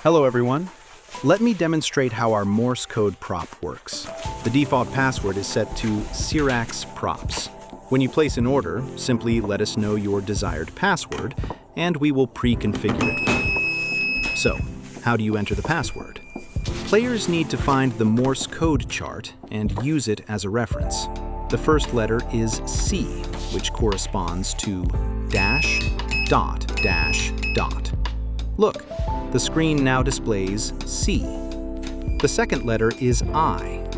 Hello everyone. Let me demonstrate how our Morse code prop works. The default password is set to Sirax props. When you place an order, simply let us know your desired password, and we will pre-configure it for you. So, how do you enter the password? Players need to find the Morse code chart and use it as a reference. The first letter is C, which corresponds to dash, dot, dash, dot. Look, the screen now displays C. The second letter is I,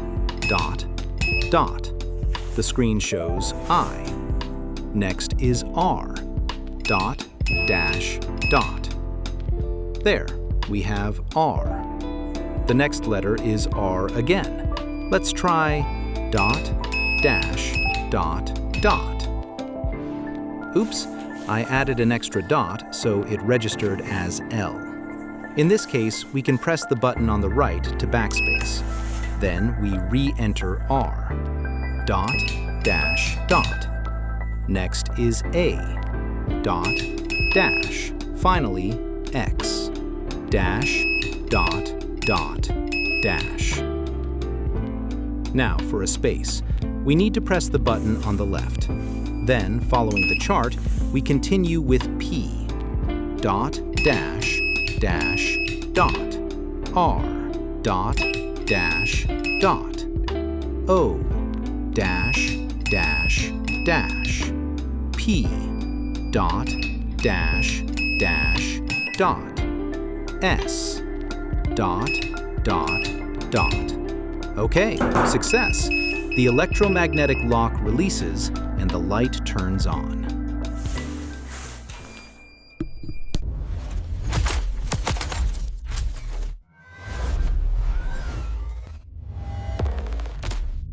dot, dot. The screen shows I. Next is R, dot, dash, dot. There, we have R. The next letter is R again. Let's try dot, dash, dot, dot. Oops, I added an extra dot, so it registered as L. In this case, we can press the button on the right to backspace. Then we re-enter R. Dot, dash, dot. Next is A. Dot, dash. Finally, X. Dash, dot, dot, dash. Now for a space. We need to press the button on the left. Then, following the chart, we continue with P. Dot, dash, dash, dot. R. Dot, dash, dot. O. Dash, dash, dash. P. Dot, dash, dash, dot. S. Dot, dot, dot. Okay, success. The electromagnetic lock releases and the light turns on.